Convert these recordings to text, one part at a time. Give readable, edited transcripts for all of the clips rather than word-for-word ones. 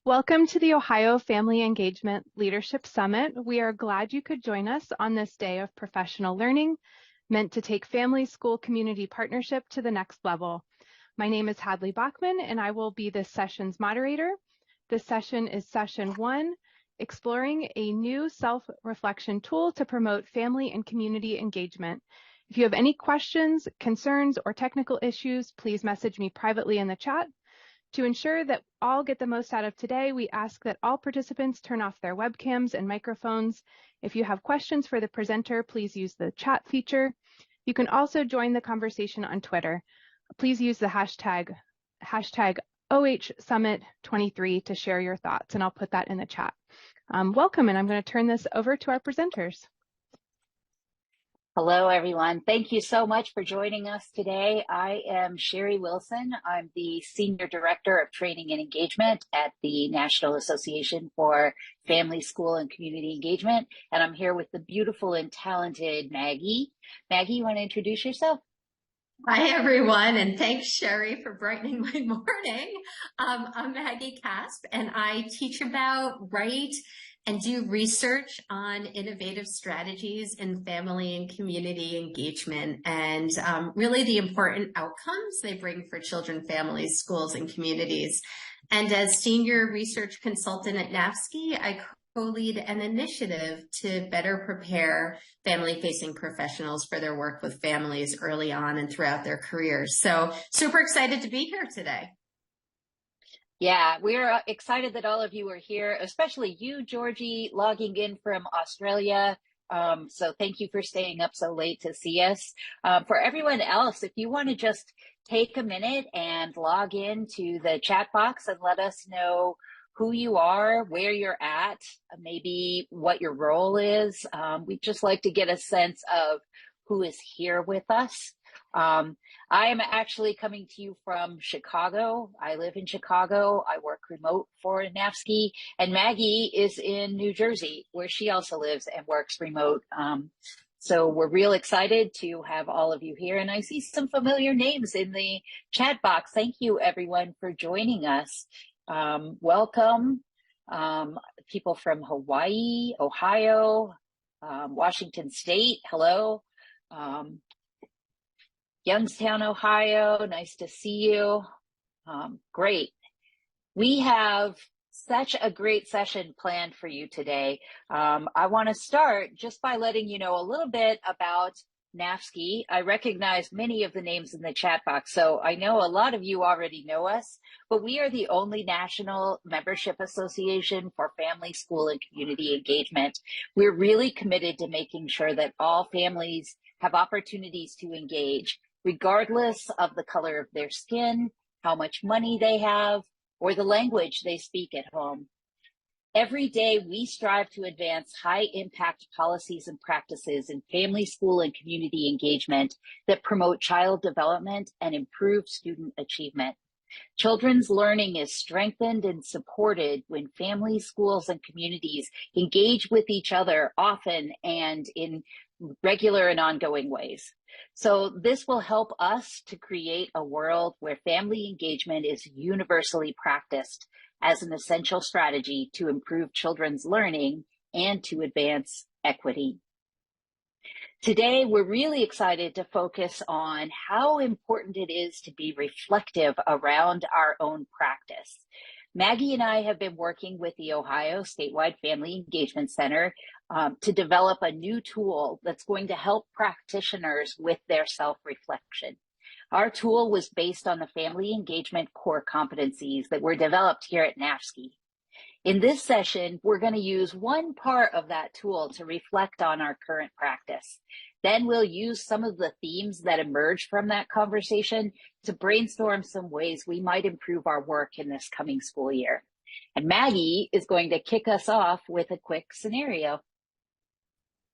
Welcome to the Ohio Family Engagement Leadership Summit. We are glad you could join us on this day of professional learning meant to take family-school community partnership to the next level. My name is Hadley Bachman, and I will be this session's moderator. This session is session 1, exploring a new self-reflection tool to promote family and community engagement. If you have any questions, concerns, or technical issues, please message me privately in the chat. To ensure that all get the most out of today, we ask that all participants turn off their webcams and microphones. If you have questions for the presenter, please use the chat feature. You can also join the conversation on Twitter. Please use the hashtag OHSummit23 to share your thoughts, and I'll put that in the chat. Welcome, and I'm going to turn this over to our presenters. Hello, everyone. Thank you so much for joining us today. I am Sherry Wilson. I'm the Senior Director of Training and Engagement at the National Association for Family, School, and Community Engagement, and I'm here with the beautiful and talented Maggie. Maggie, you want to introduce yourself? Hi, everyone, and thanks, Sherry, for brightening my morning. I'm Maggie Casp, and I teach about, write, and do research on innovative strategies in family and community engagement and really the important outcomes they bring for children, families, schools, and communities. And as Senior Research Consultant at NAFSCE, I co-lead an initiative to better prepare family-facing professionals for their work with families early on and throughout their careers. So super excited to be here today. Yeah, we're excited that all of you are here, especially you, Georgie, logging in from Australia. So thank you for staying up so late to see us. For everyone else, if you want to just take a minute and log into the chat box and let us know who you are, where you're at, maybe what your role is. We'd just like to get a sense of who is here with us. I am actually coming to you from Chicago. I live in Chicago. I work remote for NAFSCE, and Maggie is in New Jersey, where she also lives and works remote. So we're real excited to have all of you here, and I see some familiar names in the chat box. Thank you, everyone, for joining us. Welcome, people from Hawaii, Ohio, Washington State. Hello. Youngstown, Ohio, nice to see you. Great. We have such a great session planned for you today. I want to start just by letting you know a little bit about NAFSCE. I recognize many of the names in the chat box, so I know a lot of you already know us, but we are the only national membership association for family, school, and community engagement. We're really committed to making sure that all families have opportunities to engage, regardless of the color of their skin, how much money they have, or the language they speak at home. Every day, we strive to advance high-impact policies and practices in family, school, and community engagement that promote child development and improve student achievement. Children's learning is strengthened and supported when families, schools, and communities engage with each other often and in regular and ongoing ways. So this will help us to create a world where family engagement is universally practiced as an essential strategy to improve children's learning and to advance equity. Today, we're really excited to focus on how important it is to be reflective around our own practice. Maggie and I have been working with the Ohio Statewide Family Engagement Center to develop a new tool that's going to help practitioners with their self-reflection. Our tool was based on the Family Engagement Core Competencies that were developed here at NAFSCE. In this session, we're going to use one part of that tool to reflect on our current practice. Then we'll use some of the themes that emerged from that conversation to brainstorm some ways we might improve our work in this coming school year. And Maggie is going to kick us off with a quick scenario.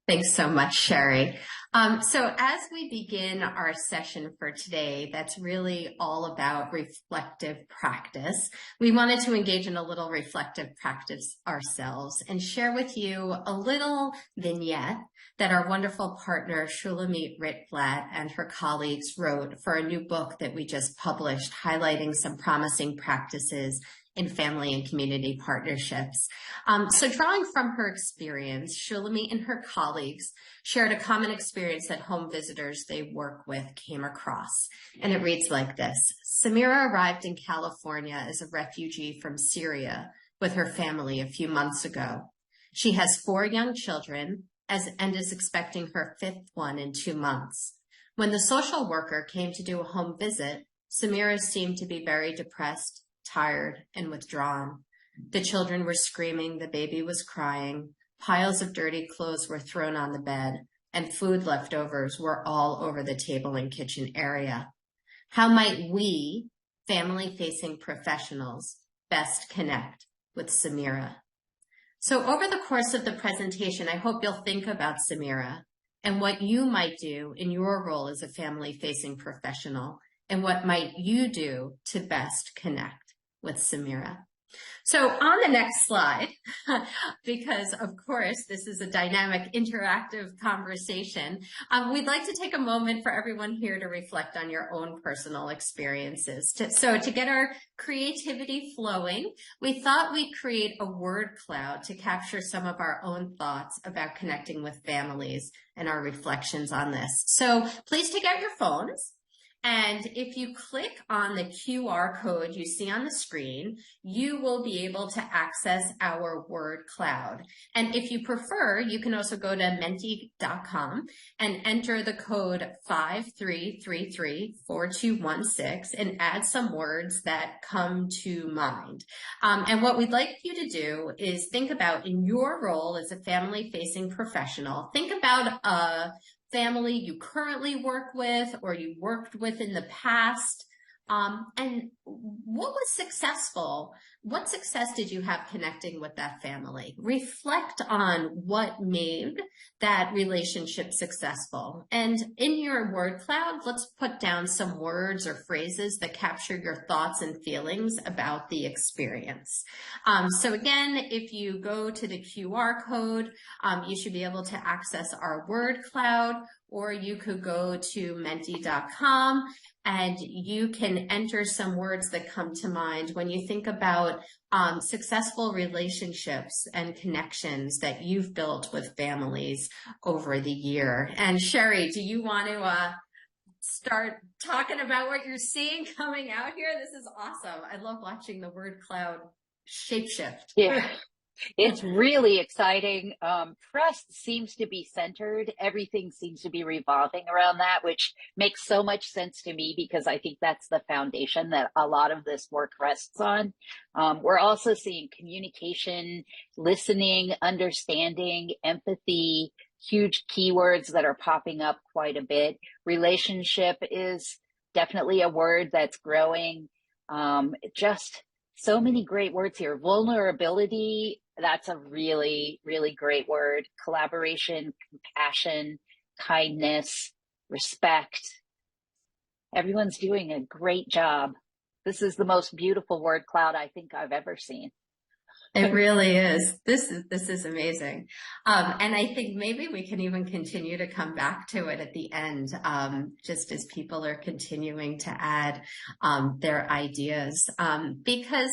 Thanks so much, Sherry. So as we begin our session for today, that's really all about reflective practice. We wanted to engage in a little reflective practice ourselves and share with you a little vignette that our wonderful partner, Shulamit Ritblatt, and her colleagues wrote for a new book that we just published, highlighting some promising practices in family and community partnerships. So drawing from her experience, Shulamit and her colleagues shared a common experience that home visitors they work with came across. And it reads like this. Samira arrived in California as a refugee from Syria with her family a few months ago. She has 4 young children and is expecting her 5th one in 2 months. When the social worker came to do a home visit, Samira seemed to be very depressed, tired, and withdrawn. The children were screaming, the baby was crying, piles of dirty clothes were thrown on the bed, and food leftovers were all over the table and kitchen area. How might we, family-facing professionals, best connect with Samira? So over the course of the presentation, I hope you'll think about Samira and what you might do in your role as a family-facing professional, and what might you do to best connect with Samira. So on the next slide, because of course this is a dynamic, interactive conversation, we'd like to take a moment for everyone here to reflect on your own personal experiences. So to get our creativity flowing, we thought we'd create a word cloud to capture some of our own thoughts about connecting with families and our reflections on this. So please take out your phones. And if you click on the QR code you see on the screen, you will be able to access our word cloud. And if you prefer, you can also go to menti.com and enter the code 53334216 and add some words that come to mind. And what we'd like you to do is think about, in your role as a family-facing professional, think about a family you currently work with or you worked with in the past, and what was successful? What success did you have connecting with that family? Reflect on what made that relationship successful. And in your word cloud, let's put down some words or phrases that capture your thoughts and feelings about the experience. So again, if you go to the QR code, you should be able to access our word cloud, or you could go to menti.com and you can enter some words that come to mind when you think about successful relationships and connections that you've built with families over the year. And Sherry, do you want to start talking about what you're seeing coming out here? This is awesome. I love watching the word cloud shapeshift. Yeah. It's really exciting. Trust seems to be centered. Everything seems to be revolving around that, which makes so much sense to me because I think that's the foundation that a lot of this work rests on. We're also seeing communication, listening, understanding, empathy, huge keywords that are popping up quite a bit. Relationship is definitely a word that's growing. Just so many great words here. Vulnerability, that's a really, really great word. Collaboration, compassion, kindness, respect. Everyone's doing a great job. This is the most beautiful word cloud I think I've ever seen. It really is. This is amazing. And I think maybe we can even continue to come back to it at the end, just as people are continuing to add their ideas. Because,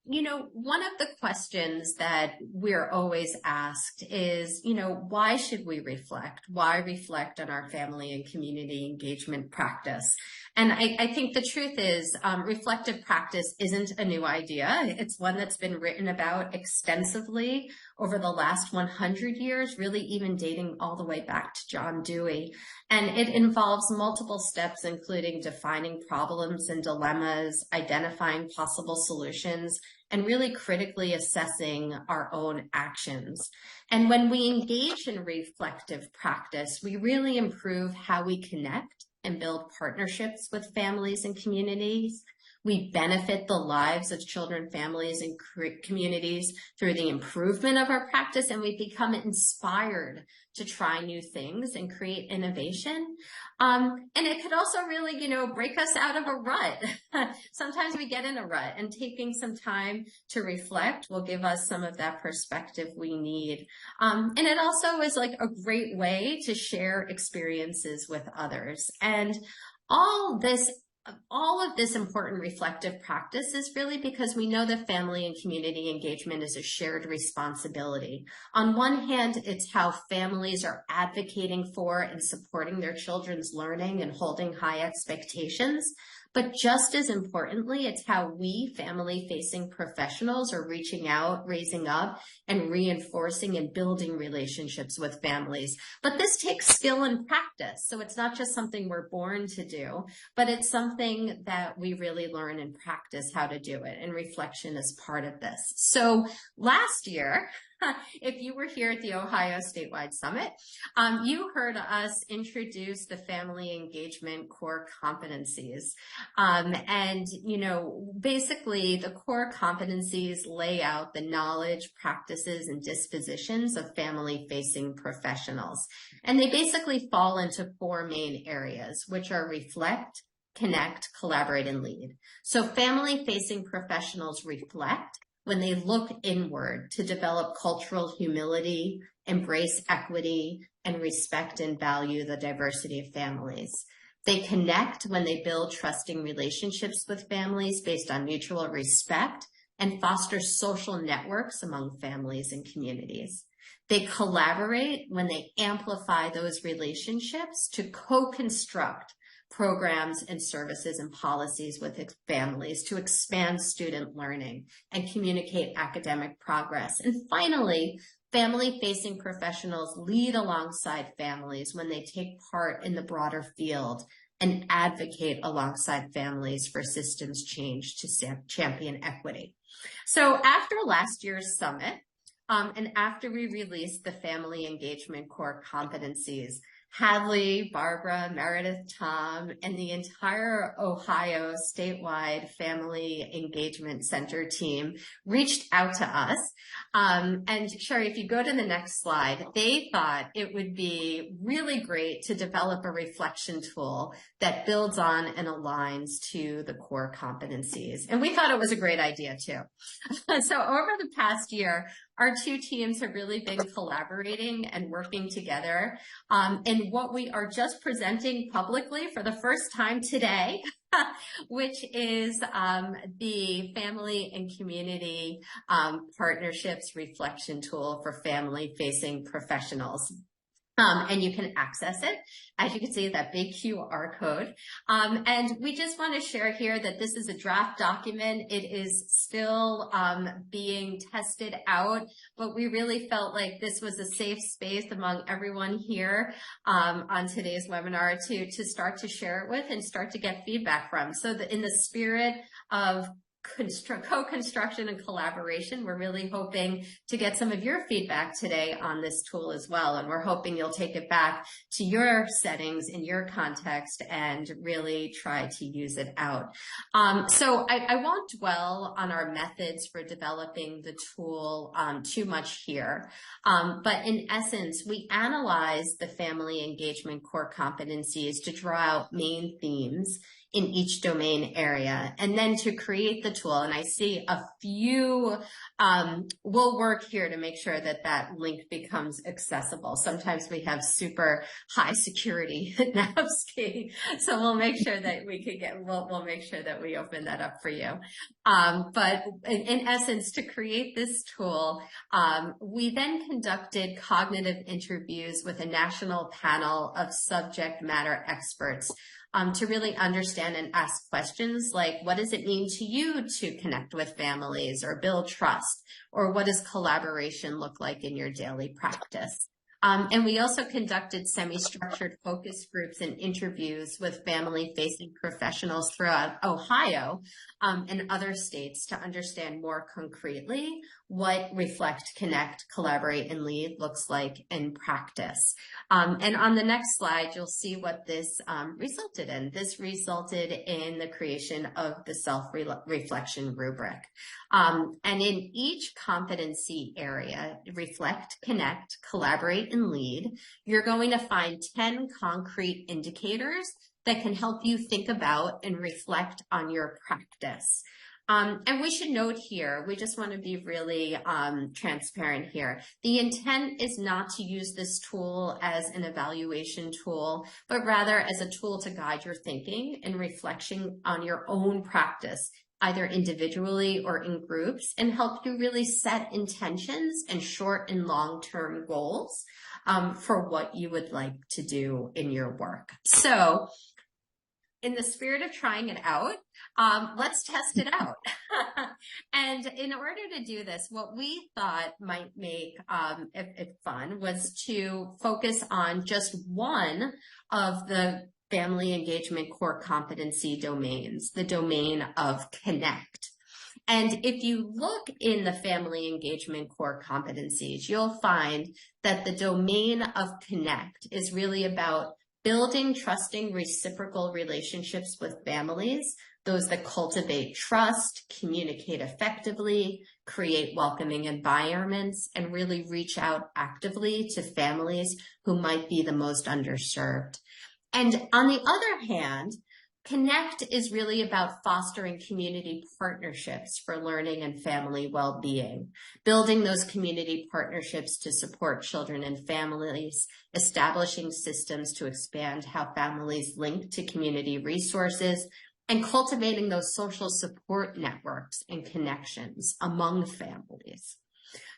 you know, one of the questions that we're always asked is, you know, why should we reflect? Why reflect on our family and community engagement practice? And I think the truth is, reflective practice isn't a new idea. It's one that's been written about extensively over the last 100 years, really even dating all the way back to John Dewey. And it involves multiple steps, including defining problems and dilemmas, identifying possible solutions, and really critically assessing our own actions. And when we engage in reflective practice, we really improve how we connect and build partnerships with families and communities. We benefit the lives of children, families, and communities through the improvement of our practice, and we become inspired to try new things and create innovation. And it could also really, you know, break us out of a rut. Sometimes we get in a rut, and taking some time to reflect will give us some of that perspective we need. And it also is like a great way to share experiences with others. And all this all of this important reflective practice is really because we know that family and community engagement is a shared responsibility. On one hand, it's how families are advocating for and supporting their children's learning and holding high expectations. But just as importantly, it's how we, family-facing professionals, are reaching out, raising up, and reinforcing and building relationships with families. But this takes skill and practice. So it's not just something we're born to do, but it's something that we really learn and practice how to do it. And reflection is part of this. So last year, if you were here at the Ohio Statewide Summit, you heard us introduce the Family Engagement Core Competencies. And, you know, basically the core competencies lay out the knowledge, practices, and dispositions of family-facing professionals. And they basically fall into four main areas, which are reflect, connect, collaborate, and lead. So family-facing professionals reflect when they look inward to develop cultural humility, embrace equity, and respect and value the diversity of families. They connect when they build trusting relationships with families based on mutual respect and foster social networks among families and communities. They collaborate when they amplify those relationships to co-construct programs and services and policies with families to expand student learning and communicate academic progress. And finally, family-facing professionals lead alongside families when they take part in the broader field and advocate alongside families for systems change to champion equity. So after last year's summit, and after we released the Family Engagement Core Competencies, Hadley, Barbara, Meredith, Tom, and the entire Ohio statewide Family Engagement Center team reached out to us. And Sherry, if you go to the next slide, they thought it would be really great to develop a reflection tool that builds on and aligns to the core competencies. And we thought it was a great idea too. So over the past year, our two teams have really been collaborating and working together. And what we are just presenting publicly for the first time today, which is the Family and Community Partnerships Reflection Tool for family-facing professionals. And you can access it, as you can see, that big QR code. And we just want to share here that this is a draft document. It is still being tested out, but we really felt like this was a safe space among everyone here on today's webinar to start to share it with and start to get feedback from. So that in the spirit of co-construction and collaboration, we're really hoping to get some of your feedback today on this tool as well. And we're hoping you'll take it back to your settings in your context and really try to use it out. So I won't dwell on our methods for developing the tool too much here. But in essence, we analyze the Family Engagement Core Competencies to draw out main themes in each domain area, and then to create the tool. And I see a few, we'll work here to make sure that that link becomes accessible. Sometimes we have super high security at NAFSCE, so we'll make sure that we could get, we'll make sure that we open that up for you. But in essence, to create this tool, we then conducted cognitive interviews with a national panel of subject matter experts to really understand and ask questions like, what does it mean to you to connect with families or build trust? Or what does collaboration look like in your daily practice? And we also conducted semi-structured focus groups and interviews with family-facing professionals throughout Ohio and other states to understand more concretely what reflect, connect, collaborate, and lead looks like in practice. And on the next slide, you'll see what this resulted in. This resulted in the creation of the Self-Reflection Rubric. And in each competency area, reflect, connect, collaborate, and lead, you're going to find 10 concrete indicators that can help you think about and reflect on your practice. And we should note here, we just want to be really transparent here. The intent is not to use this tool as an evaluation tool, but rather as a tool to guide your thinking and reflection on your own practice, either individually or in groups, and help you really set intentions and short and long-term goals for what you would like to do in your work. So, in the spirit of trying it out, let's test it out. And in order to do this, what we thought might make it fun was to focus on just one of the Family Engagement Core Competency domains, the domain of connect. And if you look in the Family Engagement Core Competencies, you'll find that the domain of connect is really about building trusting reciprocal relationships with families, those that cultivate trust, communicate effectively, create welcoming environments, and really reach out actively to families who might be the most underserved. And on the other hand, connect is really about fostering community partnerships for learning and family well-being, building those community partnerships to support children and families, establishing systems to expand how families link to community resources, and cultivating those social support networks and connections among families.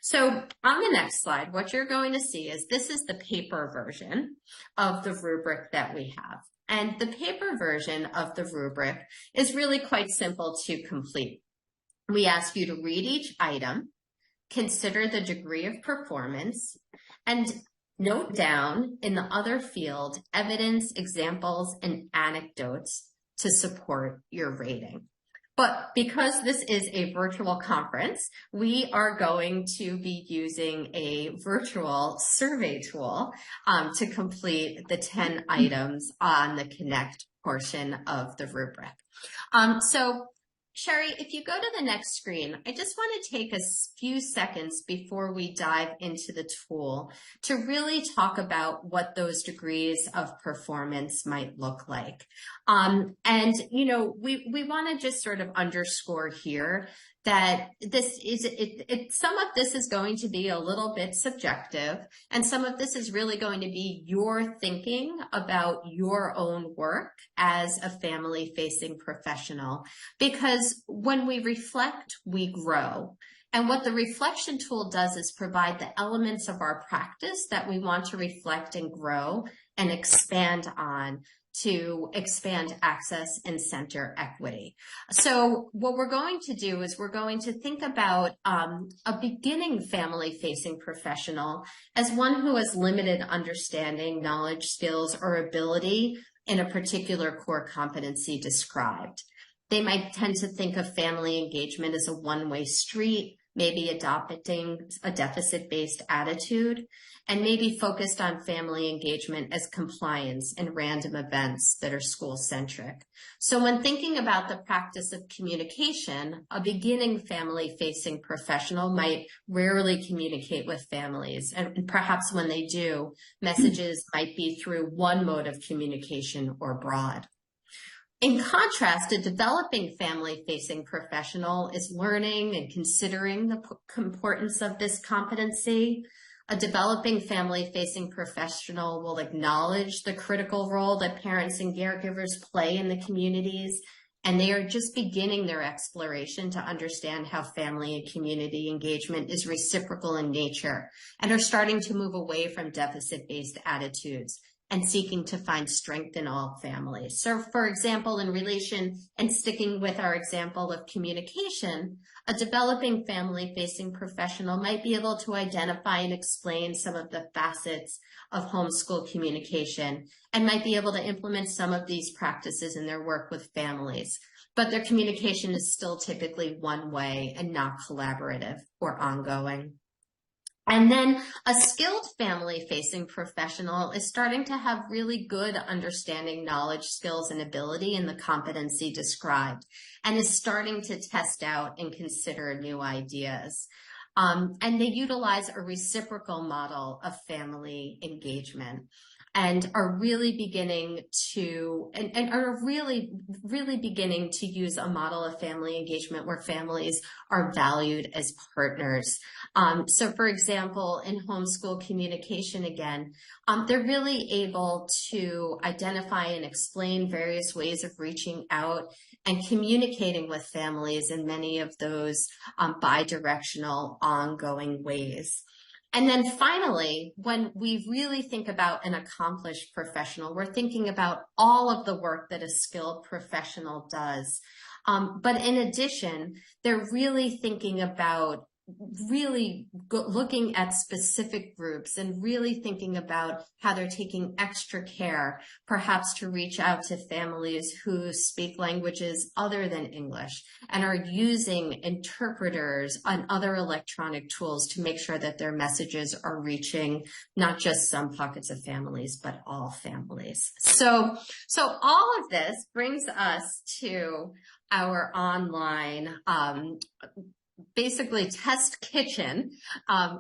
So on the next slide, what you're going to see is this is the paper version of the rubric that we have. And the paper version of the rubric is really quite simple to complete. We ask you to read each item, consider the degree of performance, and note down in the other field evidence, examples, and anecdotes to support your rating. But because this is a virtual conference, we are going to be using a virtual survey tool to complete the 10 items on the connect portion of the rubric. So Sherry, if you go to the next screen, I just want to take a few seconds before we dive into the tool to really talk about what those degrees of performance might look like. And, you know, we want to just sort of underscore here that this is, some of this is going to be a little bit subjective, and some of this is really going to be your thinking about your own work as a family-facing professional. Because when we reflect, we grow. And what the reflection tool does is provide the elements of our practice that we want to reflect and grow and expand on to expand access and center equity. So what we're going to do is we're going to think about a beginning family-facing professional as one who has limited understanding, knowledge, skills, or ability in a particular core competency described. They might tend to think of family engagement as a one-way street, maybe adopting a deficit-based attitude, and maybe focused on family engagement as compliance and random events that are school-centric. So when thinking about the practice of communication, a beginning family-facing professional might rarely communicate with families, and perhaps when they do, messages might be through one mode of communication or broad. In contrast, a developing family-facing professional is learning and considering the importance of this competency. A developing family-facing professional will acknowledge the critical role that parents and caregivers play in the communities, and they are just beginning their exploration to understand how family and community engagement is reciprocal in nature, and are starting to move away from deficit-based attitudes and seeking to find strength in all families. So, for example, in relation and sticking with our example of communication, a developing family-facing professional might be able to identify and explain some of the facets of homeschool communication and might be able to implement some of these practices in their work with families. But their communication is still typically one way and not collaborative or ongoing. And then a skilled family-facing professional is starting to have really good understanding, knowledge, skills, and ability in the competency described, and is starting to test out and consider new ideas. And they utilize a reciprocal model of family engagement. and are really beginning to, and are really beginning to use a model of family engagement where families are valued as partners. So for example, in homeschool communication again, they're really able to identify and explain various ways of reaching out and communicating with families in many of those bi-directional ongoing ways. And then finally, when we really think about an accomplished professional, we're thinking about all of the work that a skilled professional does. But in addition, they're really thinking about looking at specific groups and really thinking about how they're taking extra care, perhaps to reach out to families who speak languages other than English and are using interpreters and other electronic tools to make sure that their messages are reaching not just some pockets of families, but all families. So all of this brings us to our online basically test kitchen,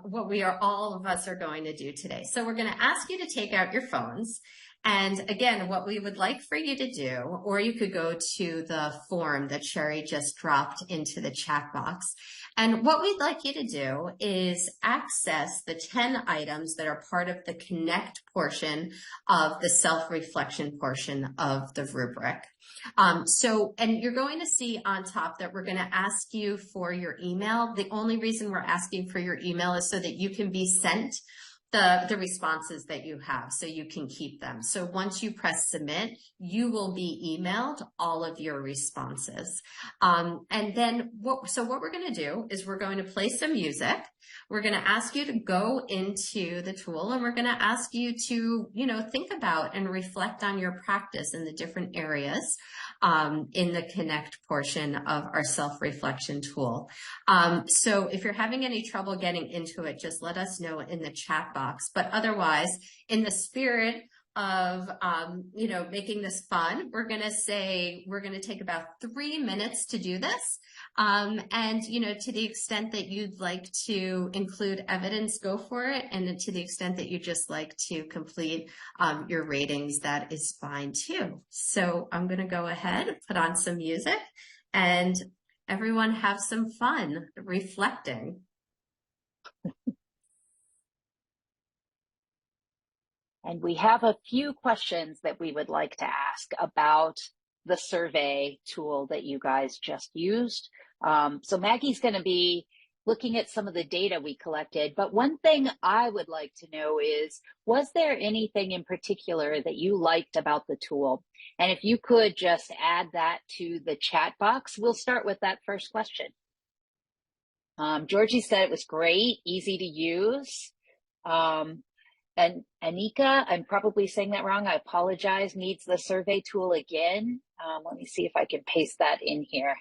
what all of us are going to do today. So we're going to ask you to take out your phones. And again, what we would like for you to do, or you could go to the form that Sherry just dropped into the chat box. And what we'd like you to do is access the 10 items that are part of the connect portion of the self-reflection portion of the rubric. And you're going to see on top that we're going to ask you for your email. The only reason we're asking for your email is so that you can be sent the responses that you have, so you can keep them. So once you press submit, you will be emailed all of your responses. And then what we're going to do is we're going to play some music. We're going to ask you to go into the tool, and we're going to ask you to, think about and reflect on your practice in the different areas in the connect portion of our self-reflection tool. So if you're having any trouble getting into it, just let us know in the chat box. But otherwise, in the spirit of, making this fun, we're going to take about 3 minutes to do this. To the extent that you'd like to include evidence, go for it. And to the extent that you just like to complete your ratings, that is fine too. So I'm going to go ahead, put on some music, and everyone have some fun reflecting. And we have a few questions that we would like to ask about the survey tool that you guys just used. So Maggie's going to be looking at some of the data we collected, but one thing I would like to know is, was there anything in particular that you liked about the tool? And if you could just add that to the chat box, we'll start with that first question. Georgie said it was great, easy to use. And Anika, I'm probably saying that wrong, I apologize, needs the survey tool again. Let me see if I can paste that in here.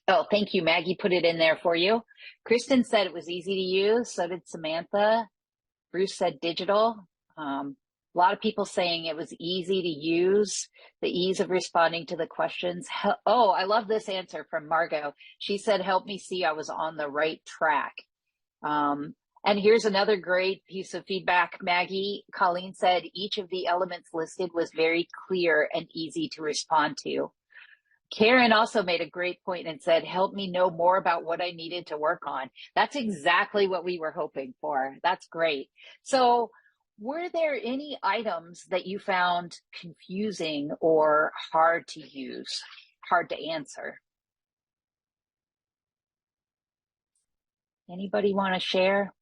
Oh, thank you, Maggie put it in there for you. Kristen said it was easy to use, so did Samantha. Bruce said digital. A lot of people saying it was easy to use, the ease of responding to the questions. Oh, I love this answer from Margot. She said, help me see I was on the right track. And here's another great piece of feedback, Maggie. Colleen said each of the elements listed was very clear and easy to respond to. Karen also made a great point and said, help me know more about what I needed to work on. That's exactly what we were hoping for. That's great. So were there any items that you found confusing or hard to use, hard to answer? Anybody want to share?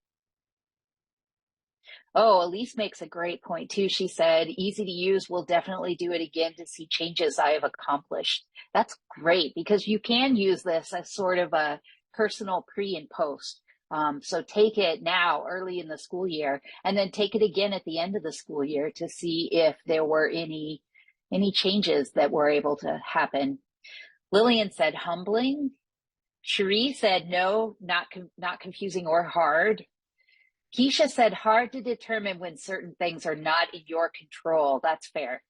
Oh, Elise makes a great point too. She said, easy to use, we'll definitely do it again to see changes I have accomplished. That's great because you can use this as sort of a personal pre and post. So take it now early in the school year and then take it again at the end of the school year to see if there were any changes that were able to happen. Lillian said humbling. Cherie said, no, not confusing or hard. Keisha said, hard to determine when certain things are not in your control. That's fair.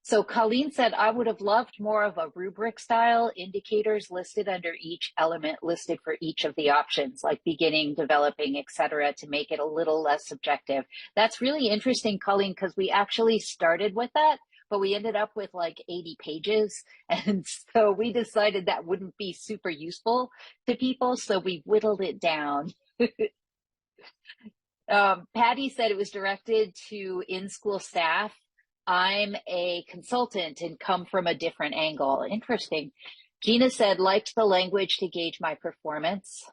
So Colleen said, I would have loved more of a rubric style, indicators listed under each element listed for each of the options, like beginning, developing, etc., to make it a little less subjective. That's really interesting, Colleen, because we actually started with that, but we ended up with like 80 pages. And so we decided that wouldn't be super useful to people. So we whittled it down. Patty said it was directed to in-school staff. I'm a consultant and come from a different angle. Interesting. Gina said, liked the language to gauge my performance.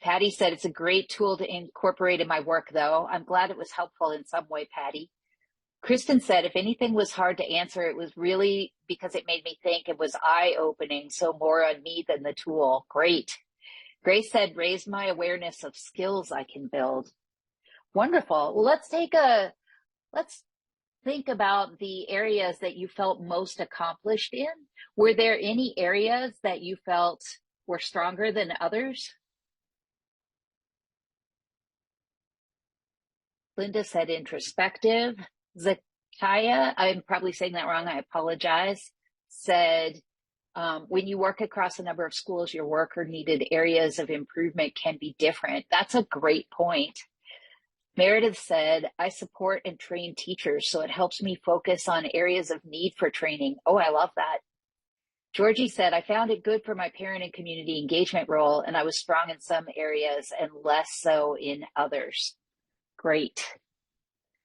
Patty said, it's a great tool to incorporate in my work, though. I'm glad it was helpful in some way, Patty. Kristen said, if anything was hard to answer, it was really because it made me think. It was eye-opening, so more on me than the tool. Great. Grace said, raised my awareness of skills I can build. Wonderful. Well, let's think about the areas that you felt most accomplished in. Were there any areas that you felt were stronger than others? Linda said introspective. Zakaya, I'm probably saying that wrong, I apologize, said, when you work across a number of schools, your work or needed areas of improvement can be different. That's a great point. Meredith said, I support and train teachers, so it helps me focus on areas of need for training. Oh, I love that. Georgie said, I found it good for my parent and community engagement role, and I was strong in some areas and less so in others. Great.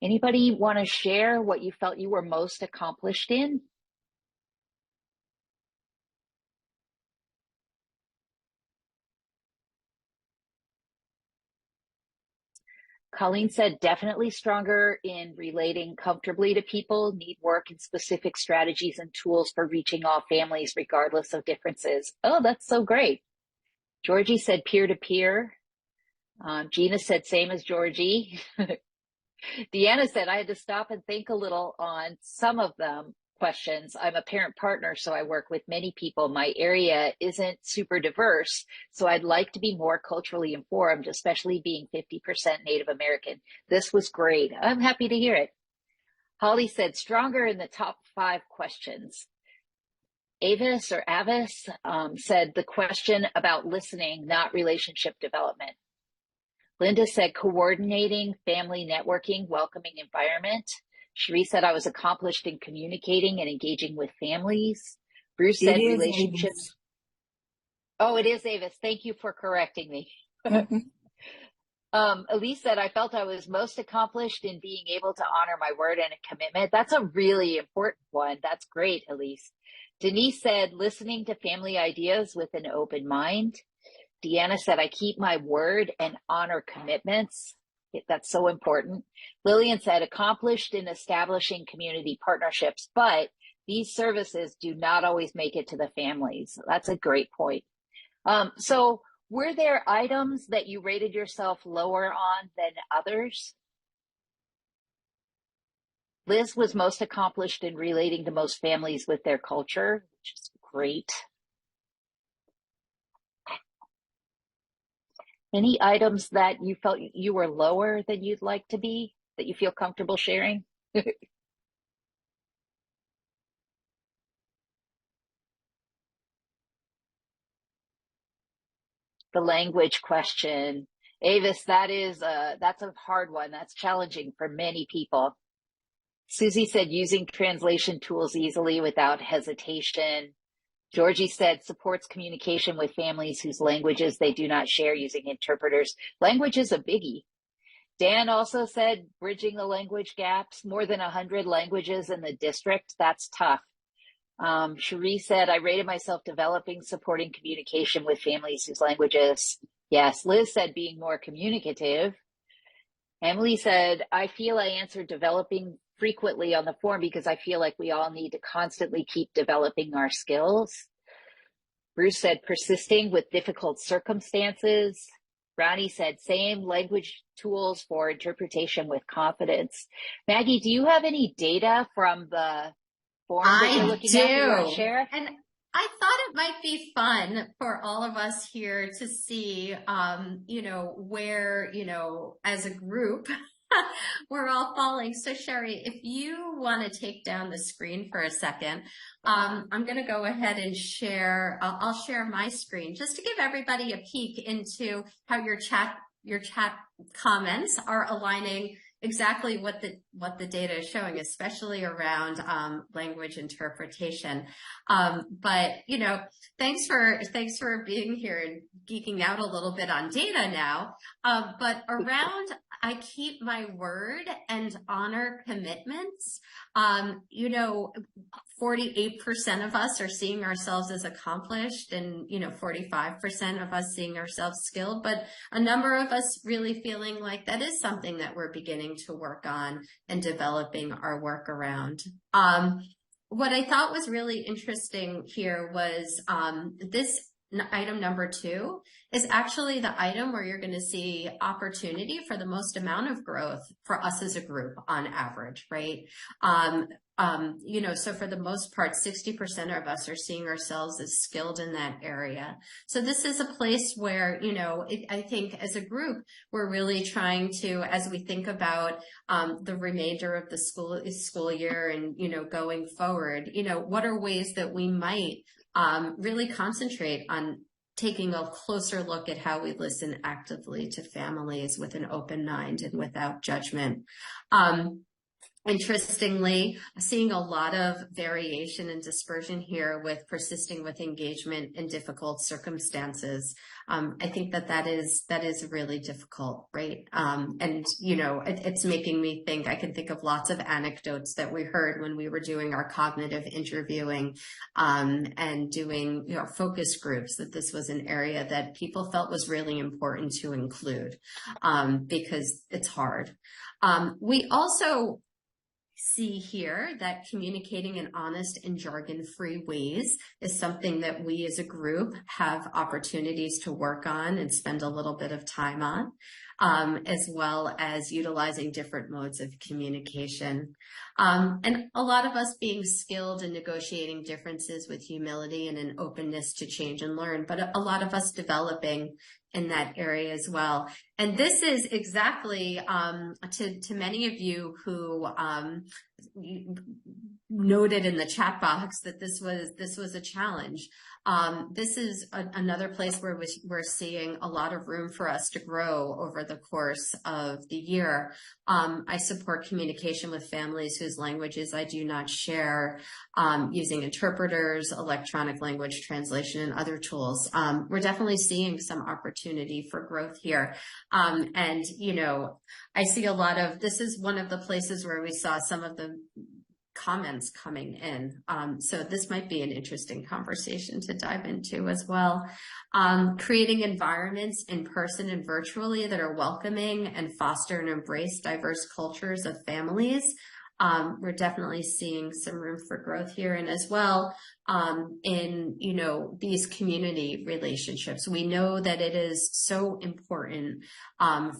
Anybody want to share what you felt you were most accomplished in? Colleen said, definitely stronger in relating comfortably to people, need work and specific strategies and tools for reaching all families, regardless of differences. Oh, that's so great. Georgie said peer-to-peer. Gina said same as Georgie. Deanna said, I had to stop and think a little on some of them questions. I'm a parent partner, so I work with many people. My area isn't super diverse, so I'd like to be more culturally informed, especially being 50% Native American. This was great. I'm happy to hear it. Holly said, stronger in the top 5 questions. Avis said the question about listening, not relationship development. Linda said, coordinating, family networking, welcoming environment. Cherie said, I was accomplished in communicating and engaging with families. Bruce said, relationships. Avis. Oh, it is Avis. Thank you for correcting me. Elise said, I felt I was most accomplished in being able to honor my word and a commitment. That's a really important one. That's great, Elise. Denise said, listening to family ideas with an open mind. Deanna said, I keep my word and honor commitments. That's so important. Lillian said, accomplished in establishing community partnerships, but these services do not always make it to the families. That's a great point. So were there items that you rated yourself lower on than others? Liz was most accomplished in relating to most families with their culture, which is great. Any items that you felt you were lower than you'd like to be, that you feel comfortable sharing? The language question. Avis, that's a hard one. That's challenging for many people. Susie said using translation tools easily without hesitation. Georgie said supports communication with families whose languages they do not share using interpreters. Language is a biggie. Dan also said bridging the language gaps, more than 100 languages in the district. That's tough. Cherie said, I rated myself developing, supporting communication with families whose languages. Yes. Liz said being more communicative. Emily said, I feel I answered developing frequently on the form because I feel like we all need to constantly keep developing our skills. Bruce said persisting with difficult circumstances. Ronnie said same language tools for interpretation with confidence. Maggie, do you have any data from the form that you're looking at that you want to share? And I thought it might be fun for all of us here to see, where, as a group, We're all falling. So Sherry, if you want to take down the screen for a second, I'm going to go ahead and share, I'll share my screen just to give everybody a peek into how your chat comments are aligning exactly what the data is showing, especially around language interpretation. But you know, thanks for being here and geeking out a little bit on data now. But around I keep my word and honor commitments. You know, 48% of us are seeing ourselves as accomplished, and 45% of us seeing ourselves skilled, but a number of us really feeling like that is something that we're beginning to work on and developing our work around. What I thought was really interesting here was this item number 2 is actually the item where you're going to see opportunity for the most amount of growth for us as a group on average, right? So for the most part, 60% of us are seeing ourselves as skilled in that area. So this is a place where, I think as a group, we're really trying to, as we think about the remainder of the school year and, going forward, what are ways that we might really concentrate on taking a closer look at how we listen actively to families with an open mind and without judgment. Interestingly, seeing a lot of variation and dispersion here with persisting with engagement in difficult circumstances. I think that is really difficult, right? And it's making me think. I can think of lots of anecdotes that we heard when we were doing our cognitive interviewing and doing focus groups, that this was an area that people felt was really important to include because it's hard. We also see here that communicating in honest and jargon-free ways is something that we as a group have opportunities to work on and spend a little bit of time on, as well as utilizing different modes of communication. And a lot of us being skilled in negotiating differences with humility and an openness to change and learn, but a lot of us developing in that area as well. And this is exactly to many of you who noted in the chat box that this was a challenge. This is another place where we're seeing a lot of room for us to grow over the course of the year. I support communication with families whose languages I do not share, using interpreters, electronic language translation, and other tools. We're definitely seeing some opportunity for growth here. And, I see a lot of, this is one of the places where we saw some of the comments coming in. So this might be an interesting conversation to dive into as well. Creating environments in person and virtually that are welcoming and foster and embrace diverse cultures of families. We're definitely seeing some room for growth here, and as well in these community relationships. We know that it is so important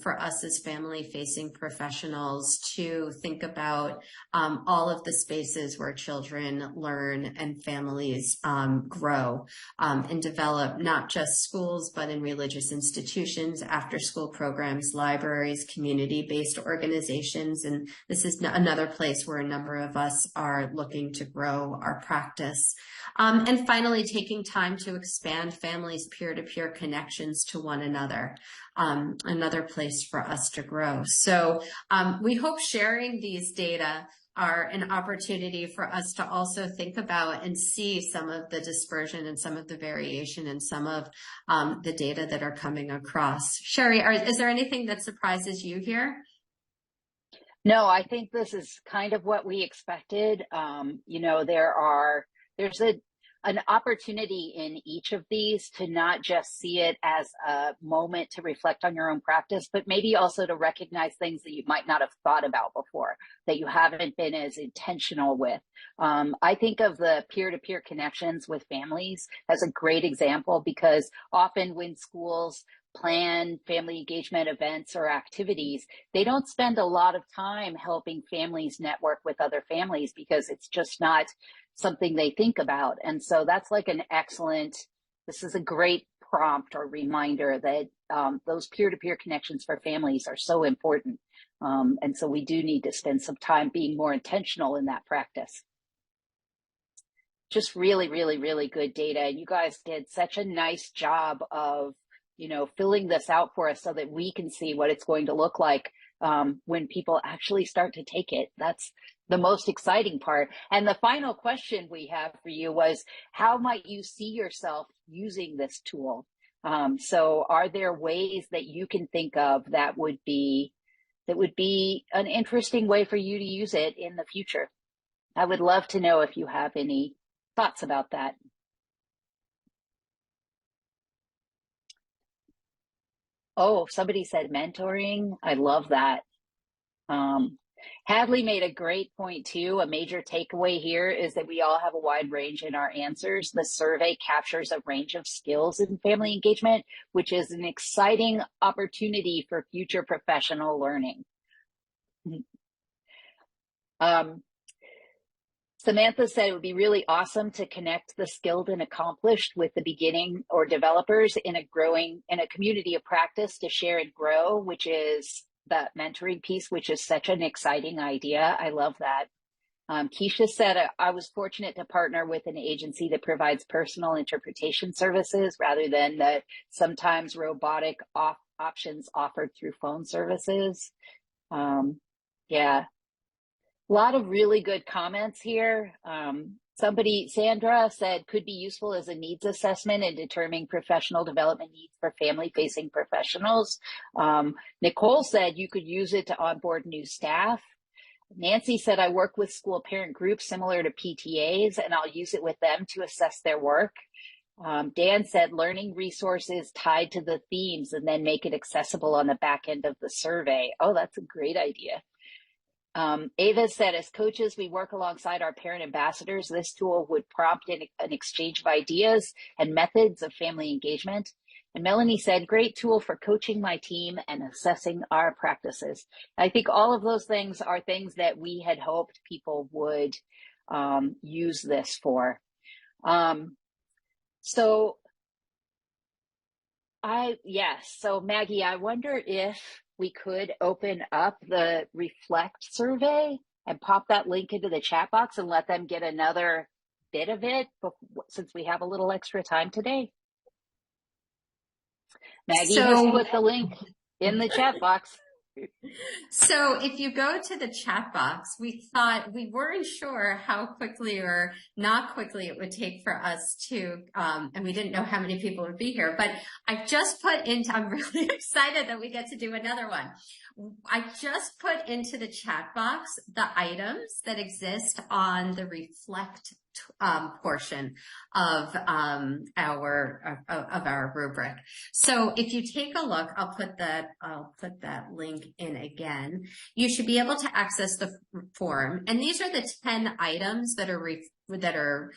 for us as family-facing professionals to think about all of the spaces where children learn and families grow and develop, not just schools, but in religious institutions, after-school programs, libraries, community-based organizations. And this is another place where a number of us are looking to grow our practice. And finally, taking time to expand families' peer-to-peer connections to one another, another place for us to grow. So we hope sharing these data are an opportunity for us to also think about and see some of the dispersion and some of the variation and some of the data that are coming across. Sherry, is there anything that surprises you here? No, I think this is kind of what we expected. There's an opportunity in each of these to not just see it as a moment to reflect on your own practice, but maybe also to recognize things that you might not have thought about before, that you haven't been as intentional with. I think of the peer-to-peer connections with families as a great example, because often when schools plan family engagement events or activities, they don't spend a lot of time helping families network with other families because it's just not something they think about. And so that's like this is a great prompt or reminder that those peer-to-peer connections for families are so important. And so we do need to spend some time being more intentional in that practice. Just really, really, really good data. And you guys did such a nice job of, filling this out for us so that we can see what it's going to look like when people actually start to take it. That's the most exciting part. And the final question we have for you was, how might you see yourself using this tool? So are there ways that you can think of that would be an interesting way for you to use it in the future? I would love to know if you have any thoughts about that. Oh, somebody said mentoring. I love that. Hadley made a great point too. A major takeaway here is that we all have a wide range in our answers. The survey captures a range of skills in family engagement, which is an exciting opportunity for future professional learning. Samantha said it would be really awesome to connect the skilled and accomplished with the beginning or developers in a community of practice to share and grow, which is the mentoring piece, which is such an exciting idea. I love that. Keisha said, I was fortunate to partner with an agency that provides personal interpretation services rather than the sometimes robotic options offered through phone services. Yeah. A lot of really good comments here. Sandra said, could be useful as a needs assessment in determining professional development needs for family-facing professionals. Nicole said you could use it to onboard new staff. Nancy said, I work with school parent groups similar to PTAs, and I'll use it with them to assess their work. Dan said, learning resources tied to the themes and then make it accessible on the back end of the survey. Oh, that's a great idea. Ava said, as coaches, we work alongside our parent ambassadors. This tool would prompt an exchange of ideas and methods of family engagement. And Melanie said, great tool for coaching my team and assessing our practices. I think all of those things are things that we had hoped people would use this for. So Maggie, I wonder if we could open up the Reflect survey and pop that link into the chat box and let them get another bit of it since we have a little extra time today. Maggie has put the link in the chat box. So if you go to the chat box, we weren't sure how quickly or not quickly it would take for us to, and we didn't know how many people would be here, but I just put into, I'm really excited that we get to do another one. I just put into the chat box the items that exist on the Reflect portion of our rubric. So if you take a look, I'll put that link in again. You should be able to access the form, and these are the 10 items that are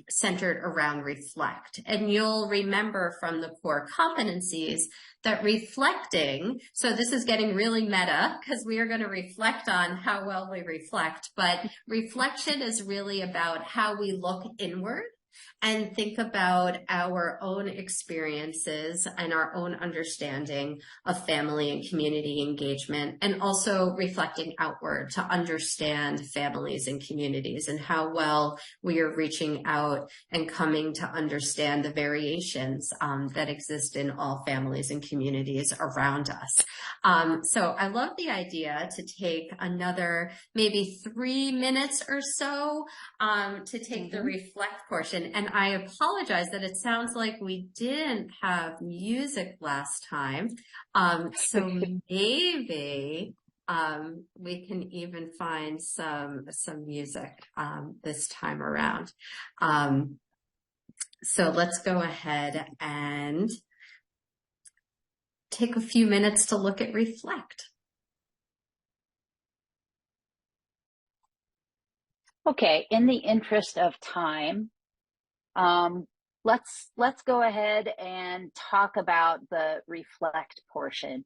centered around Reflect. And you'll remember from the core competencies that reflecting, so this is getting really meta because we are going to reflect on how well we reflect, but reflection is really about how we look inward and think about our own experiences and our own understanding of family and community engagement, and also reflecting outward to understand families and communities and how well we are reaching out and coming to understand the variations that exist in all families and communities around us. So I love the idea to take another maybe 3 minutes or so to take the reflect portion. And I apologize that it sounds like we didn't have music last time. So maybe we can even find some music this time around. So let's go ahead and take a few minutes to look at Reflect. Okay, in the interest of time, let's go ahead and talk about the Reflect portion.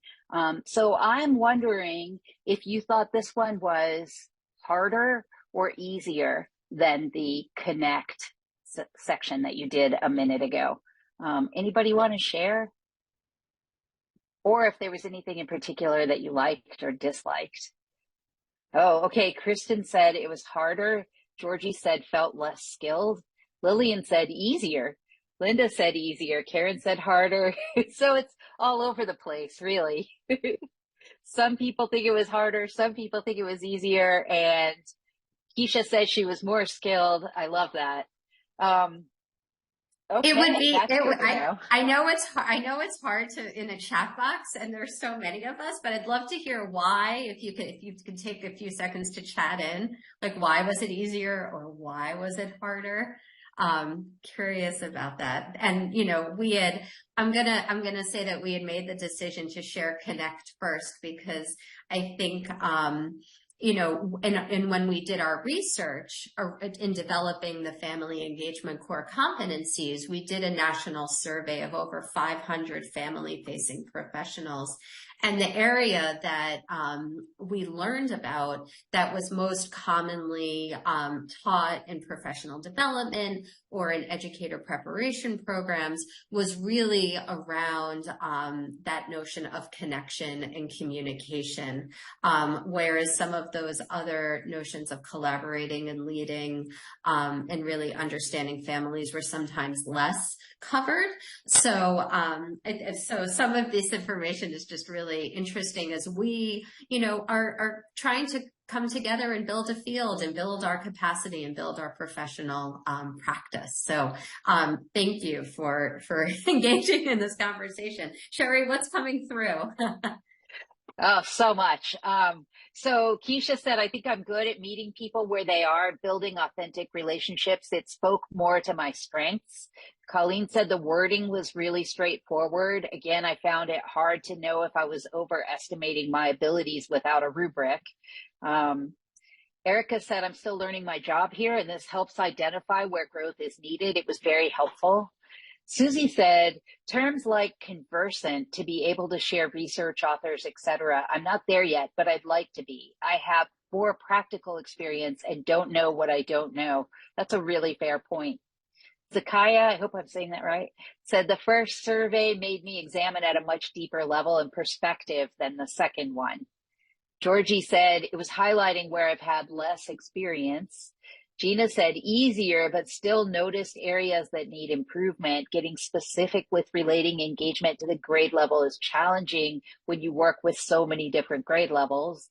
So I'm wondering if you thought this one was harder or easier than the Connect section that you did a minute ago. Anybody want to share? or if there was anything in particular that you liked or disliked. Oh, okay. Kristen said it was harder. Georgie said felt less skilled. Lillian said easier. Linda said easier. Karen said harder. So it's all over the place, really. Some people think it was harder. Some people think it was easier. And Keisha said she was more skilled. I love that. Okay, It would be, that's it good would, to know. I know it's hard to, in a chat box, and there's so many of us, but I'd love to hear why, if you could take a few seconds to chat in, like, why was it easier or why was it harder? Curious about that. And, you know, I'm gonna say that we had made the decision to share Connect first, because I think, you know, and when we did our research in developing the Family Engagement Core Competencies, we did a national survey of over 500 family-facing professionals. And the area that we learned about that was most commonly taught in professional development or in educator preparation programs was really around that notion of connection and communication, whereas some of those other notions of collaborating and leading and really understanding families were sometimes less covered. So, so some of this information is just really interesting as we, you know, are trying to come together and build a field and build our capacity and build our professional practice. So thank you for engaging in this conversation. Sherry, what's coming through? Oh, so much. So Keisha said, I think I'm good at meeting people where they are, building authentic relationships. It spoke more to my strengths. Colleen said the wording was really straightforward. Again, I found it hard to know if I was overestimating my abilities without a rubric. Erica said, I'm still learning my job here, and this helps identify where growth is needed. It was very helpful. Susie said, terms like conversant, to be able to share research, authors, etc. I'm not there yet, but I'd like to be. I have more practical experience and don't know what I don't know. That's a really fair point. Zakaya, I hope I'm saying that right, said the first survey made me examine at a much deeper level and perspective than the second one. Georgie said it was highlighting where I've had less experience. Gina said easier, but still noticed areas that need improvement. Getting specific with relating engagement to the grade level is challenging when you work with so many different grade levels.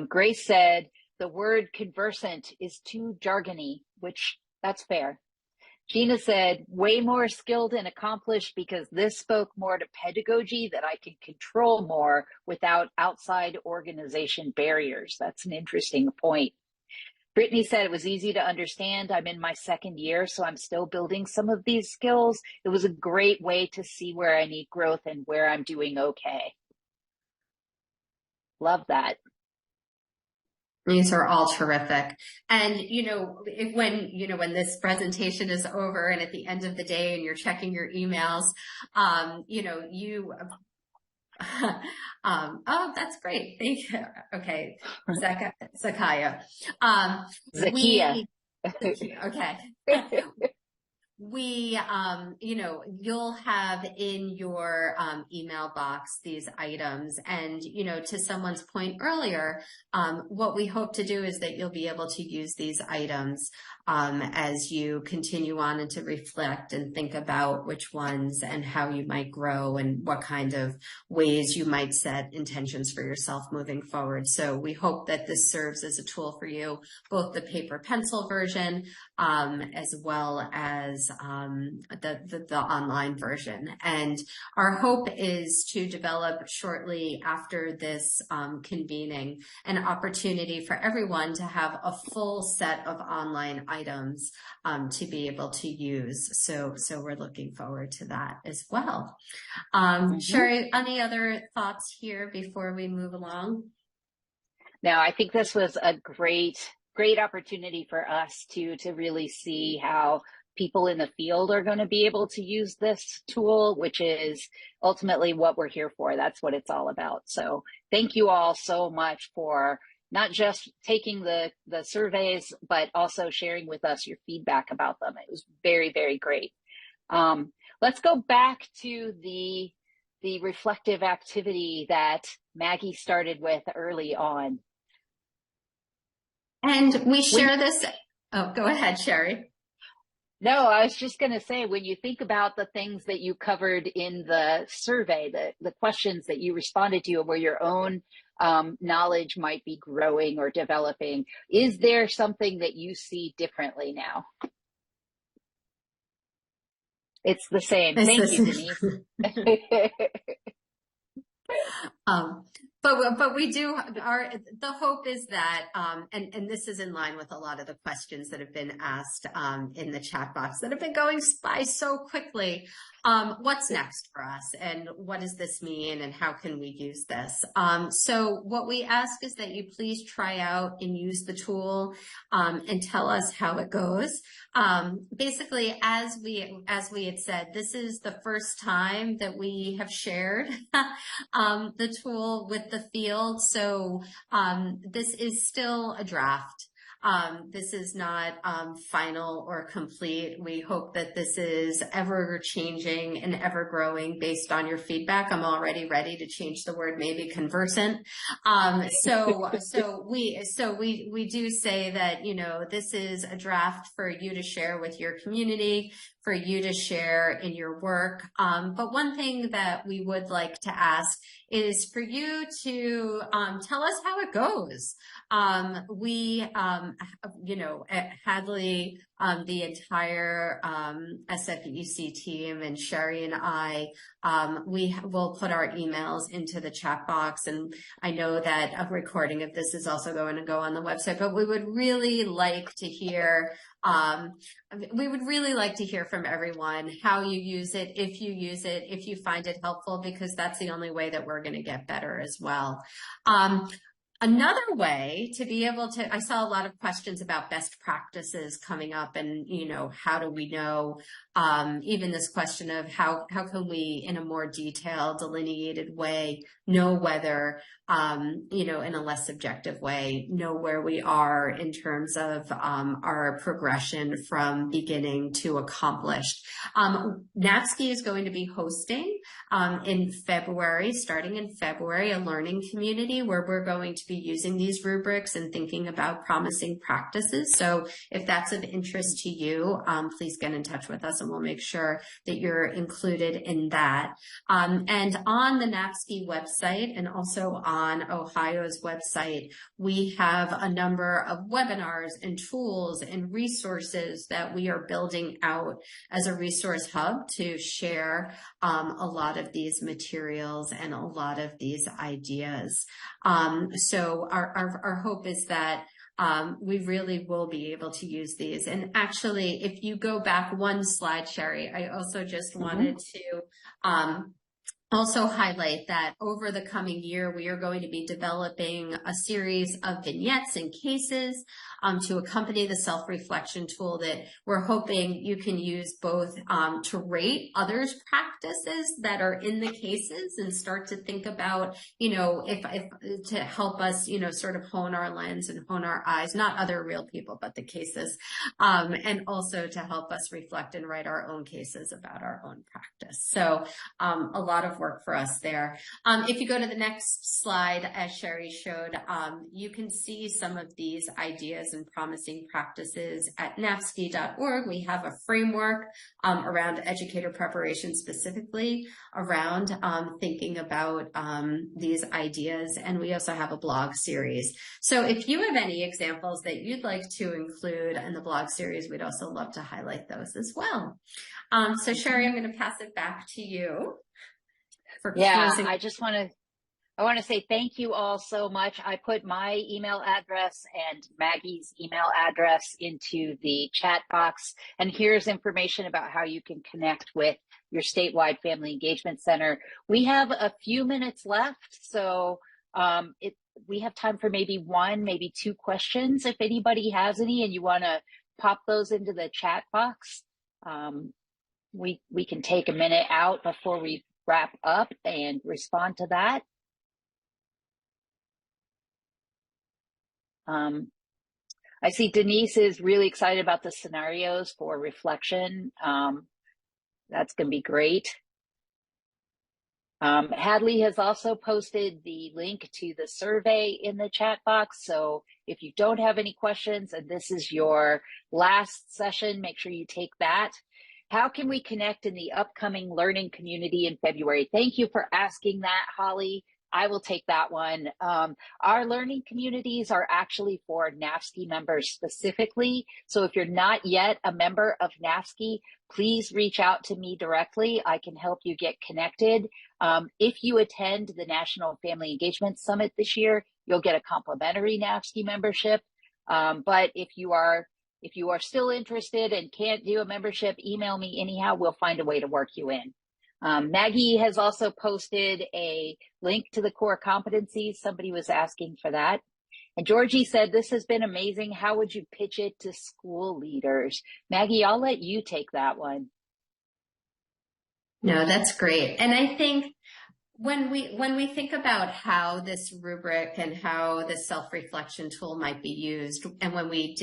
Grace said the word conversant is too jargony, which that's fair. Gina said, way more skilled and accomplished because this spoke more to pedagogy that I can control more without outside organization barriers. That's an interesting point. Brittany said it was easy to understand. I'm in my second year, so I'm still building some of these skills. It was a great way to see where I need growth and where I'm doing okay. Love that. These are all terrific. And, you know, when this presentation is over and at the end of the day and you're checking your emails, you know, oh, that's great. Thank you. Okay. Zakaya. Zakia. Okay. We, you know, you'll have in your email box these items, and, you know, to someone's point earlier, what we hope to do is that you'll be able to use these items as you continue on and to reflect and think about which ones and how you might grow and what kind of ways you might set intentions for yourself moving forward. So we hope that this serves as a tool for you, both the paper pencil version as well as the online version. And our hope is to develop shortly after this convening an opportunity for everyone to have a full set of online items to be able to use. So we're looking forward to that as well. Sherry, any other thoughts here before we move along? No, I think this was a great opportunity for us to really see how people in the field are going to be able to use this tool, which is ultimately what we're here for. That's what it's all about. So thank you all so much for not just taking the surveys, but also sharing with us your feedback about them. It was very, very great. Let's go back to the the reflective activity that Maggie started with early on. And we share this. Oh, go ahead, Sherry. No, I was just going to say, when you think about the things that you covered in the survey, the questions that you responded to, and where your own knowledge might be growing or developing, is there something that you see differently now? It's the same. Thank you, Denise. But we do, the hope is that, and this is in line with a lot of the questions that have been asked in the chat box that have been going by so quickly. What's next for us, and what does this mean, and how can we use this? So what we ask is that you please try out and use the tool and tell us how it goes. Basically, as we had said, this is the first time that we have shared the tool with the field. So this is still a draft. This is not final or complete. We hope that this is ever changing and ever growing based on your feedback. I'm already ready to change the word maybe conversant. So we do say that, you know, this is a draft for you to share with your community, for you to share in your work. But one thing that we would like to ask is for you to tell us how it goes. You know, at Hadley, the entire SFEC team, and Sherry and I, we will put our emails into the chat box. And I know that a recording of this is also going to go on the website, but we would really like to hear from everyone how you use it, if you find it helpful, because that's the only way that we're going to get better as well. Another way to be able to, I saw a lot of questions about best practices coming up, and, you know, how do we know, even this question of how can we, in a more detailed, delineated way, know whether, you know, in a less subjective way, know where we are in terms of our progression from beginning to accomplished. NAFSCE is going to be hosting in February, starting in February, a learning community where we're going to be using these rubrics and thinking about promising practices. So if that's of interest to you, please get in touch with us and we'll make sure that you're included in that. And on the NAFSCE website and also on Ohio's website, we have a number of webinars and tools and resources that we are building out as a resource hub to share a lot of these materials and a lot of these ideas. So our hope is that we really will be able to use these. And actually, if you go back one slide, Sherry, I also just wanted to also highlight that over the coming year, we are going to be developing a series of vignettes and cases to accompany the self-reflection tool that we're hoping you can use both to rate others' practices that are in the cases and start to think about, you know, if to help us, you know, sort of hone our lens and hone our eyes, not other real people, but the cases, and also to help us reflect and write our own cases about our own practice. So a lot of work for us there. If you go to the next slide, as Sherry showed, you can see some of these ideas and promising practices at NAFSCE.org. We have a framework around educator preparation, specifically around thinking about these ideas, and we also have a blog series. So if you have any examples that you'd like to include in the blog series, we'd also love to highlight those as well. So Sherry, I'm going to pass it back to you. Yeah, I want to say thank you all so much. I put my email address and Maggie's email address into the chat box. And here's information about how you can connect with your statewide Family Engagement Center. We have a few minutes left, so we have time for maybe one, maybe two questions. If anybody has any and you want to pop those into the chat box, we can take a minute out before we wrap up and respond to that. I see Denise is really excited about the scenarios for reflection. That's going to be great. Hadley has also posted the link to the survey in the chat box. So if you don't have any questions and this is your last session, make sure you take that. How can we connect in the upcoming learning community in February? Thank you for asking that, Holly. I will take that one. Our learning communities are actually for NAFSCE members specifically. So if you're not yet a member of NAFSCE, please reach out to me directly. I can help you get connected. If you attend the National Family Engagement Summit this year, you'll get a complimentary NAFSCE membership. But if you are still interested and can't do a membership, email me anyhow. We'll find a way to work you in. Maggie has also posted a link to the core competencies. Somebody was asking for that. And Georgie said, this has been amazing. How would you pitch it to school leaders? Maggie, I'll let you take that one. No, that's great. And I think when we think about how this rubric and how the self-reflection tool might be used, and when we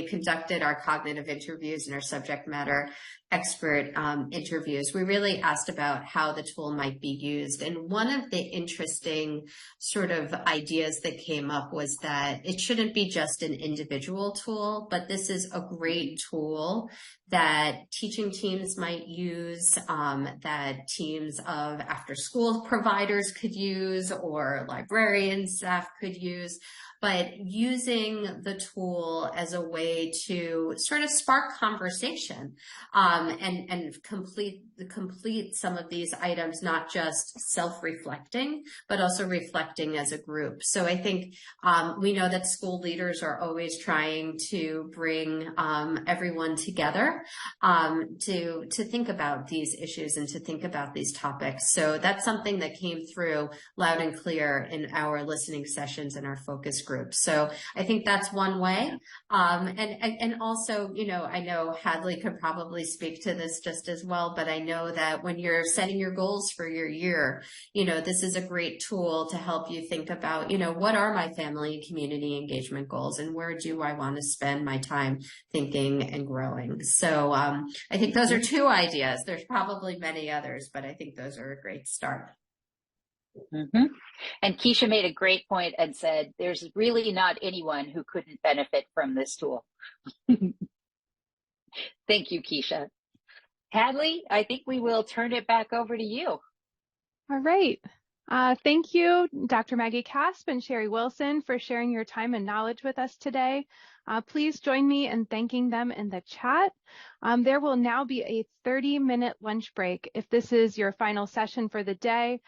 conducted our cognitive interviews and our subject matter expert interviews, we really asked about how the tool might be used. And one of the interesting sort of ideas that came up was that it shouldn't be just an individual tool, but this is a great tool that teaching teams might use, that teams of after-school providers could use, or librarian staff could use, but using the tool as a way to sort of spark conversation, and complete some of these items, not just self-reflecting, but also reflecting as a group. So I think we know that school leaders are always trying to bring everyone together to think about these issues and to think about these topics. So that's something that came through loud and clear in our listening sessions and our focus groups. So I think that's one way. And also, you know, I know Hadley could probably speak to this just as well, but I know that when you're setting your goals for your year, you know, this is a great tool to help you think about, you know, what are my family and community engagement goals, and where do I want to spend my time thinking and growing? So I think those are two ideas. There's probably many others, but I think those are a great start. Mm-hmm. And Keisha made a great point and said, there's really not anyone who couldn't benefit from this tool. Thank you, Keisha. Hadley, I think we will turn it back over to you. All right. Thank you, Dr. Maggie Casp and Sherry Wilson, for sharing your time and knowledge with us today. Please join me in thanking them in the chat. There will now be a 30-minute lunch break. If this is your final session for the day,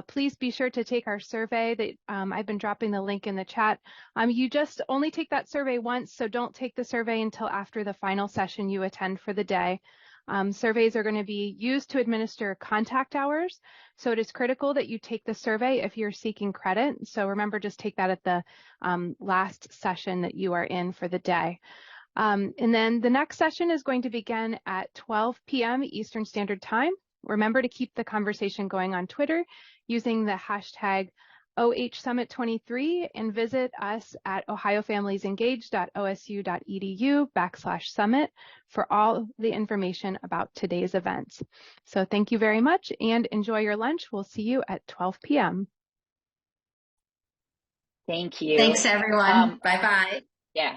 please be sure to take our survey that I've been dropping the link in the chat. You just only take that survey once, so don't take the survey until after the final session you attend for the day. Surveys are going to be used to administer contact hours, so it is critical that you take the survey if you're seeking credit. So remember, just take that at the last session that you are in for the day. And then the next session is going to begin at 12 p.m. Eastern Standard Time. Remember to keep the conversation going on Twitter using the hashtag OHSummit23, and visit us at ohiofamiliesengage.osu.edu/summit for all the information about today's events. So thank you very much and enjoy your lunch. We'll see you at 12 p.m. Thank you. Thanks, everyone. Bye-bye. Yeah.